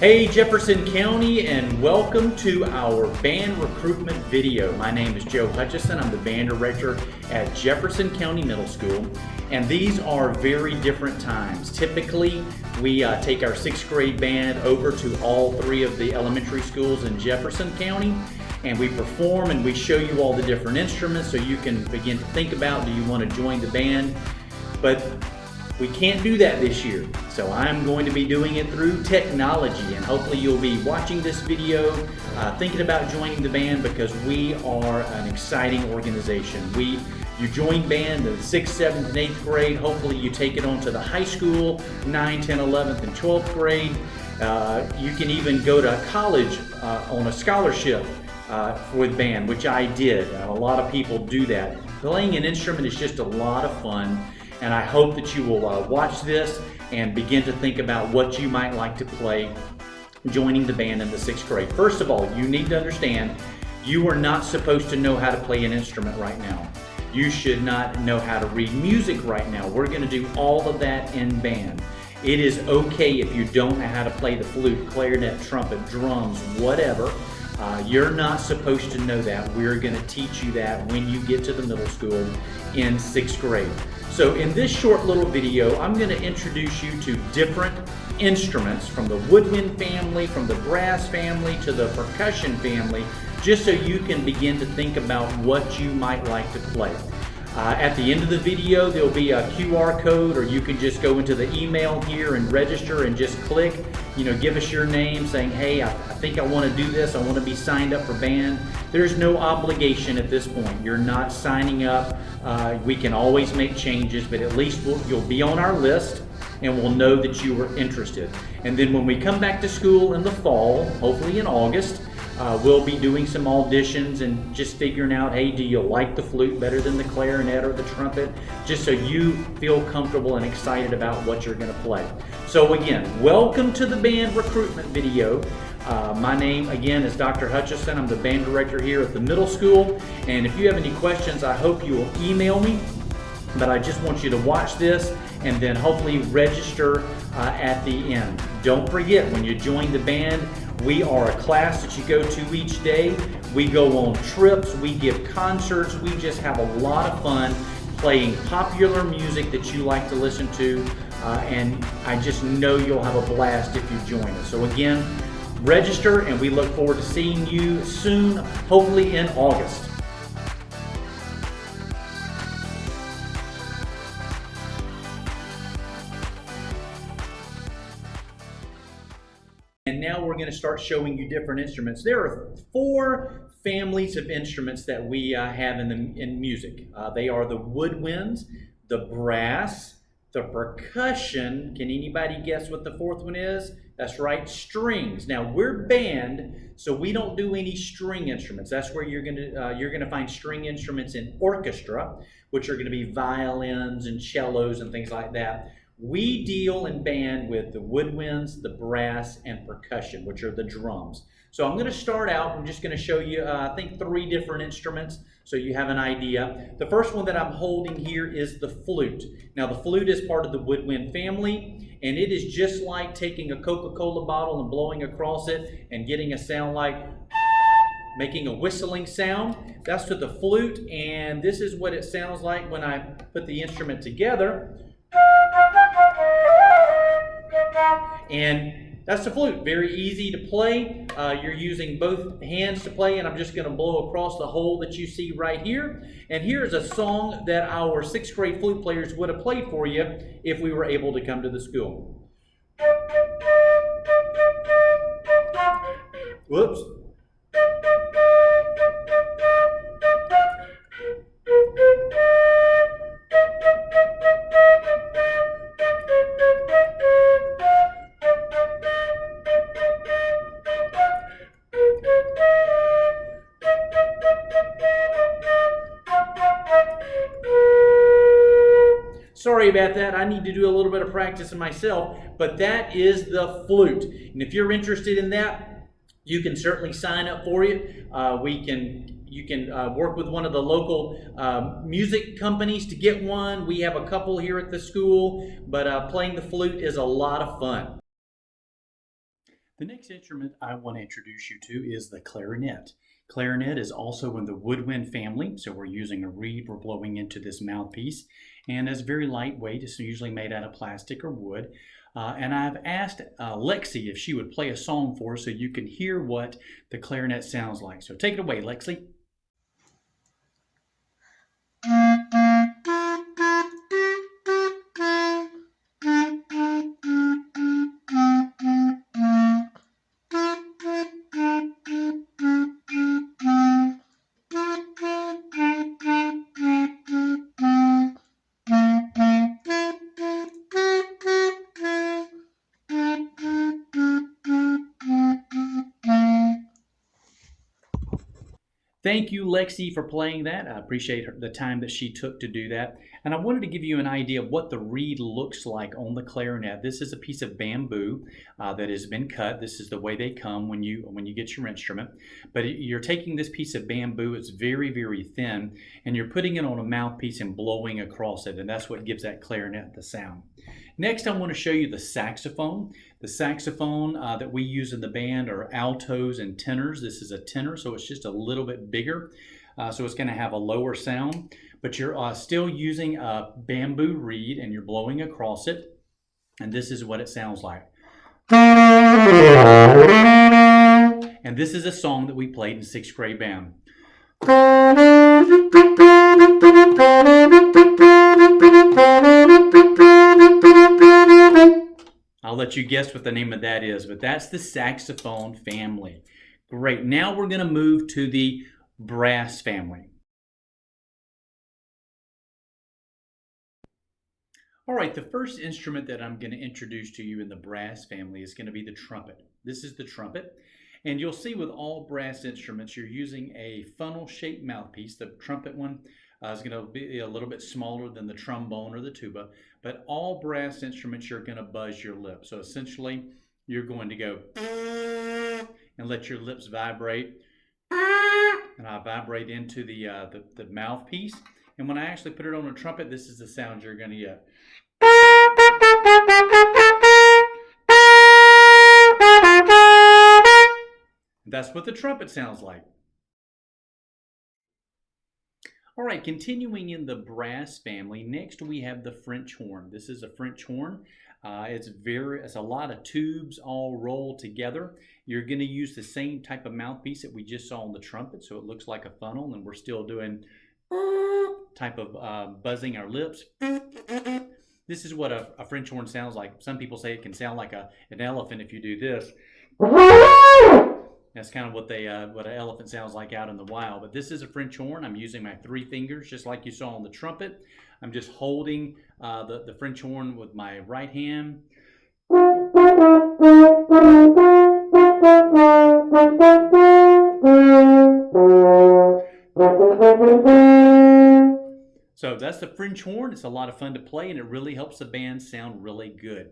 Hey Jefferson County, and welcome to our band recruitment video. My name is Joe Hutchison. I'm the band director at Jefferson County Middle School, and these are very different times. Typically, we take our 6th grade band over to all 3 of the elementary schools in Jefferson County, and we perform and we show you all the different instruments so you can begin to think about, do you want to join the band? But we can't do that this year, so I'm going to be doing it through technology, and hopefully you'll be watching this video thinking about joining the band, because we are an exciting organization. You join band in the 6th, 7th, and 8th grade. Hopefully you take it on to the high school, 9th, 10th, 11th, and 12th grade. You can even go to college on a scholarship with band, which I did. A lot of people do that. Playing an instrument is just a lot of fun. And I hope that you will watch this and begin to think about what you might like to play joining the band in the 6th grade. First of all, you need to understand you are not supposed to know how to play an instrument right now. You should not know how to read music right now. We're going to do all of that in band. It is okay if you don't know how to play the flute, clarinet, trumpet, drums, whatever. You're not supposed to know that. We're going to teach you that when you get to the middle school in 6th grade. So in this short little video, I'm going to introduce you to different instruments from the woodwind family, from the brass family, to the percussion family, just so you can begin to think about what you might like to play. At the end of the video, there'll be a QR code, or you can just go into the email here and register and just click, give us your name saying, hey, I think I want to do this. I want to be signed up for band. There's no obligation at this point. You're not signing up. We can always make changes, but at least you'll be on our list and we'll know that you were interested. And then when we come back to school in the fall, hopefully in August, we'll be doing some auditions and just figuring out, hey, do you like the flute better than the clarinet or the trumpet? Just so you feel comfortable and excited about what you're going to play. So again, welcome to the band recruitment video. My name again is Dr. Hutchison. I'm the band director here at the middle school. And if you have any questions, I hope you will email me. But I just want you to watch this and then hopefully register at the end. Don't forget, when you join the band, we are a class that you go to each day. We go on trips, we give concerts, we just have a lot of fun playing popular music that you like to listen to, and I just know you'll have a blast if you join us. So again, register, and we look forward to seeing you soon, hopefully in August. And now we're going to start showing you different instruments. There are 4 families of instruments that we have in music. They are the woodwinds, the brass, the percussion. Can anybody guess what the 4th one is? That's right, strings. Now we're band, so we don't do any string instruments. That's where you're going to find string instruments in orchestra, which are going to be violins and cellos and things like that. We deal in band with the woodwinds, the brass, and percussion, which are the drums. So I'm going to start out. I'm just going to show you, I think, 3 different instruments so you have an idea. The first one that I'm holding here is the flute. Now, the flute is part of the woodwind family, and it is just like taking a Coca-Cola bottle and blowing across it and getting a sound like making a whistling sound. That's to the flute, and this is what it sounds like when I put the instrument together. And that's the flute. Very easy to play. You're using both hands to play, and I'm just going to blow across the hole that you see right here. And here's a song that our 6th grade flute players would have played for you if we were able to come to the school. Whoops. Sorry about that. I need to do a little bit of practicing myself, but that is the flute. And if you're interested in that, you can certainly sign up for it. You can work with one of the local music companies to get one. We have a couple here at the school, but playing the flute is a lot of fun. The next instrument I want to introduce you to is the clarinet. Clarinet is also in the woodwind family, so we're using a reed we're blowing into this mouthpiece, and it's very lightweight. It's usually made out of plastic or wood. And I've asked Lexi if she would play a song for us so you can hear what the clarinet sounds like. So take it away, Lexi. Thank you, Lexi, for playing that. I appreciate the time that she took to do that. And I wanted to give you an idea of what the reed looks like on the clarinet. This is a piece of bamboo that has been cut. This is the way they come when you get your instrument. But you're taking this piece of bamboo, it's very, very thin, and you're putting it on a mouthpiece and blowing across it, and that's what gives that clarinet the sound. Next, I want to show you the saxophone. The saxophone that we use in the band are altos and tenors. This is a tenor, so it's just a little bit bigger. So it's going to have a lower sound, but you're still using a bamboo reed and you're blowing across it. And this is what it sounds like. And this is a song that we played in 6th grade band. I'll let you guess what the name of that is, but that's the saxophone family. Great. Now we're going to move to the brass family. All right, the first instrument that I'm going to introduce to you in the brass family is going to be the trumpet. This is the trumpet. And you'll see with all brass instruments, you're using a funnel-shaped mouthpiece. The trumpet one is going to be a little bit smaller than the trombone or the tuba, but all brass instruments, you're going to buzz your lips. So essentially, you're going to go and let your lips vibrate. And I vibrate into the mouthpiece. And when I actually put it on a trumpet, this is the sound you're going to get. That's what the trumpet sounds like. All right, continuing in the brass family, next we have the French horn. This is a French horn. It's a lot of tubes all rolled together. You're going to use the same type of mouthpiece that we just saw on the trumpet, so it looks like a funnel, and we're still doing type of buzzing our lips. This is what a French horn sounds like. Some people say it can sound like an elephant if you do this. That's kind of what an elephant sounds like out in the wild. But this is a French horn. I'm using my 3 fingers, just like you saw on the trumpet. I'm just holding the French horn with my right hand. So that's the French horn. It's a lot of fun to play, and it really helps the band sound really good.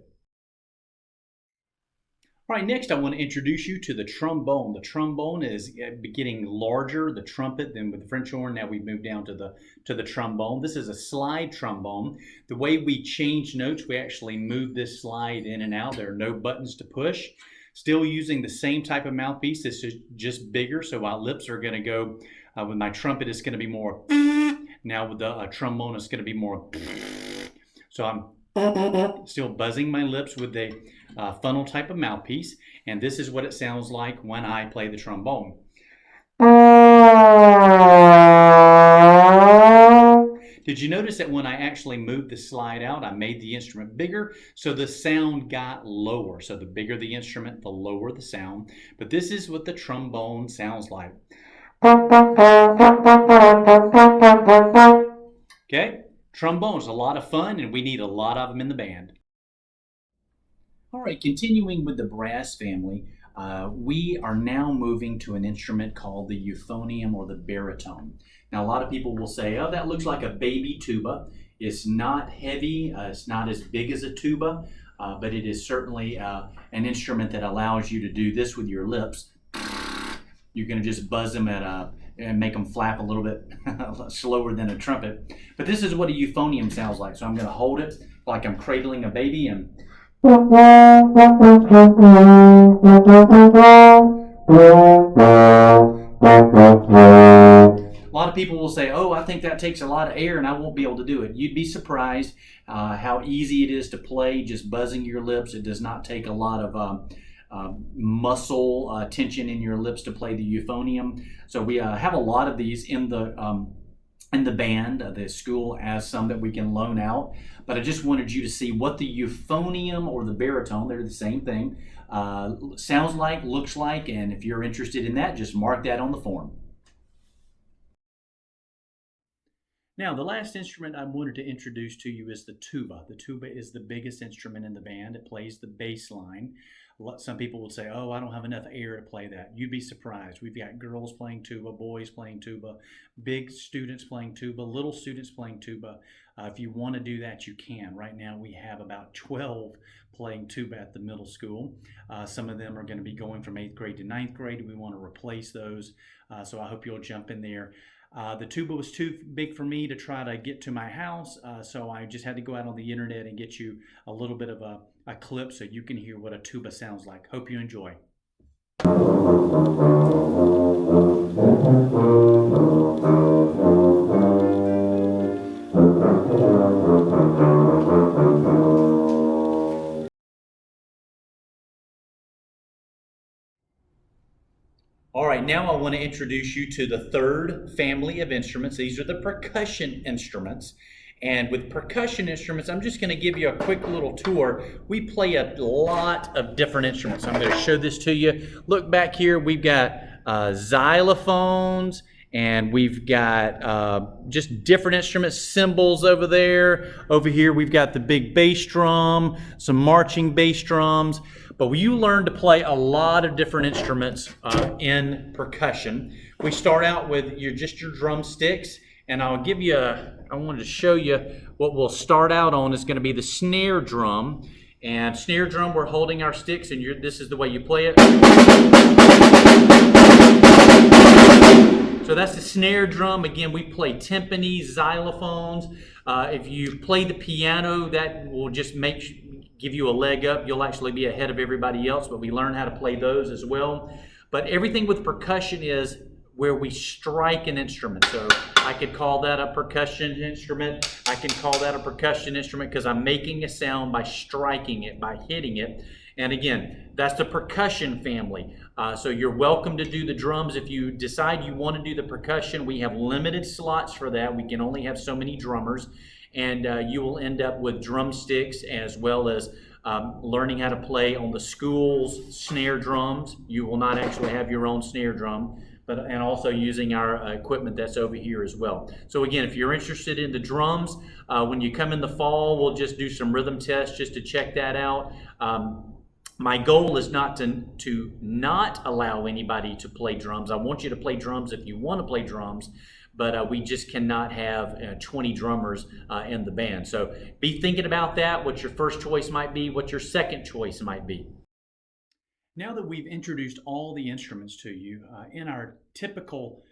All right, next I want to introduce you to the trombone. The trombone is getting larger, the trumpet, then with the French horn, now we've moved down to the trombone. This is a slide trombone. The way we change notes, we actually move this slide in and out. There are no buttons to push. Still using the same type of mouthpiece. This is just bigger, so my lips are going to go, with my trumpet, it's going to be more. Now with the trombone, it's going to be more. So I'm still buzzing my lips with the funnel type of mouthpiece, and this is what it sounds like when I play the trombone. Did you notice that when I actually moved the slide out, I made the instrument bigger, so the sound got lower. So the bigger the instrument, the lower the sound. But this is what the trombone sounds like. Okay, trombone's a lot of fun, and we need a lot of them in the band. All right, continuing with the brass family, we are now moving to an instrument called the euphonium or the baritone. Now, a lot of people will say, oh, that looks like a baby tuba. It's not heavy, it's not as big as a tuba, but it is certainly an instrument that allows you to do this with your lips. You're going to just buzz them and make them flap a little bit slower than a trumpet. But this is what a euphonium sounds like. So I'm going to hold it like I'm cradling a baby, and A lot of people will say, oh, I think that takes a lot of air and I won't be able to do it. You'd be surprised how easy it is to play just buzzing your lips. It does not take a lot of muscle tension in your lips to play the euphonium. So we have a lot of these in the band. The school has some that we can loan out, but I just wanted you to see what the euphonium or the baritone, they're the same thing, sounds like, looks like, and if you're interested in that, just mark that on the form. Now, the last instrument I wanted to introduce to you is the tuba. The tuba is the biggest instrument in the band. It plays the bass line. Some people would say, oh, I don't have enough air to play that. You'd be surprised. We've got girls playing tuba, boys playing tuba, big students playing tuba, little students playing tuba. If you want to do that, you can. Right now, we have about 12 playing tuba at the middle school. Some of them are going to be going from 8th grade to 9th grade. We want to replace those, so I hope you'll jump in there. The tuba was too big for me to try to get to my house, so I just had to go out on the internet and get you a little bit of a clip so you can hear what a tuba sounds like. Hope you enjoy. All right, now I want to introduce you to the third family of instruments. These are the percussion instruments. And with percussion instruments, I'm just going to give you a quick little tour. We play a lot of different instruments. I'm going to show this to you. Look back here, we've got xylophones, and we've got just different instruments, cymbals over there. Over here, we've got the big bass drum, some marching bass drums. But you learn to play a lot of different instruments in percussion. We start out with just your drumsticks, and I wanted to show you what we'll start out on is going to be the snare drum. And snare drum, we're holding our sticks, and this is the way you play it. So that's the snare drum. Again, we play timpani, xylophones. If you play the piano, that will just give you a leg up. You'll actually be ahead of everybody else, but we learn how to play those as well. But everything with percussion is where we strike an instrument. So I could call that a percussion instrument. I can call that a percussion instrument because I'm making a sound by striking it, by hitting it. And again, that's the percussion family. So you're welcome to do the drums. If you decide you want to do the percussion, we have limited slots for that. We can only have so many drummers. And you will end up with drumsticks as well as learning how to play on the school's snare drums. You will not actually have your own snare drum, and also using our equipment that's over here as well. So again, if you're interested in the drums, when you come in the fall, we'll just do some rhythm tests just to check that out. My goal is not to not allow anybody to play drums. I want you to play drums if you want to play drums, but we just cannot have 20 drummers in the band. So be thinking about that, what your first choice might be, what your second choice might be. Now that we've introduced all the instruments to you, in our typical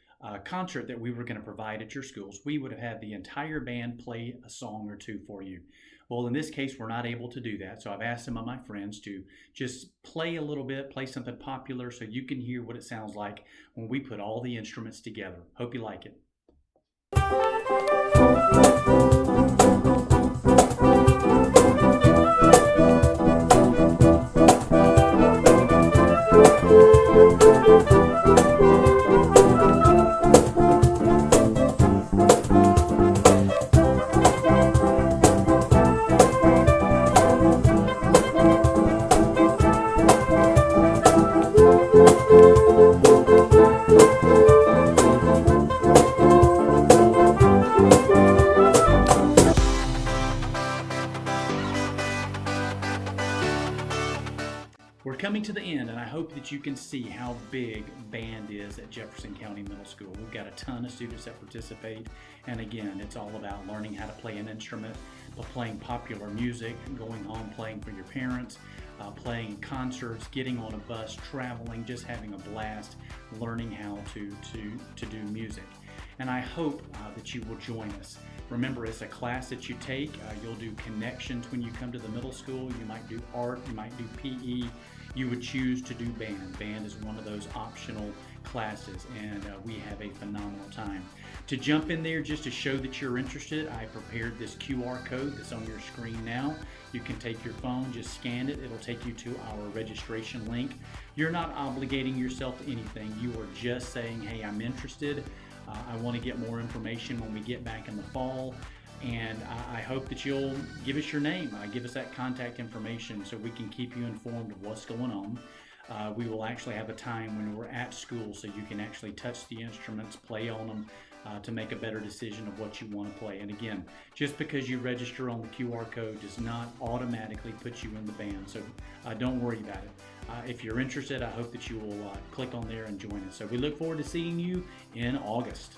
concert that we were going to provide at your schools, we would have had the entire band play a song or two for you. Well, in this case, we're not able to do that, so I've asked some of my friends to just play a little bit, play something popular so you can hear what it sounds like when we put all the instruments together. Hope you like it. We're coming to the end, and I hope that you can see how big band is at Jefferson County Middle School. We've got a ton of students that participate, and again, it's all about learning how to play an instrument, playing popular music, going home playing for your parents, playing concerts, getting on a bus, traveling, just having a blast, learning how to do music. And I hope that you will join us. Remember, it's a class that you take. You'll do connections when you come to the middle school. You might do art, you might do PE. You would choose to do band. Band is one of those optional classes, and we have a phenomenal time. To jump in there, just to show that you're interested, I prepared this QR code that's on your screen now. You can take your phone, just scan it. It'll take you to our registration link. You're not obligating yourself to anything. You are just saying, hey, I'm interested. I want to get more information when we get back in the fall. And I hope that you'll give us your name, give us that contact information so we can keep you informed of what's going on. We will actually have a time when we're at school so you can actually touch the instruments, play on them, to make a better decision of what you want to play. And again, just because you register on the QR code does not automatically put you in the band, so don't worry about it. If you're interested, I hope that you will click on there and join us. So we look forward to seeing you in August.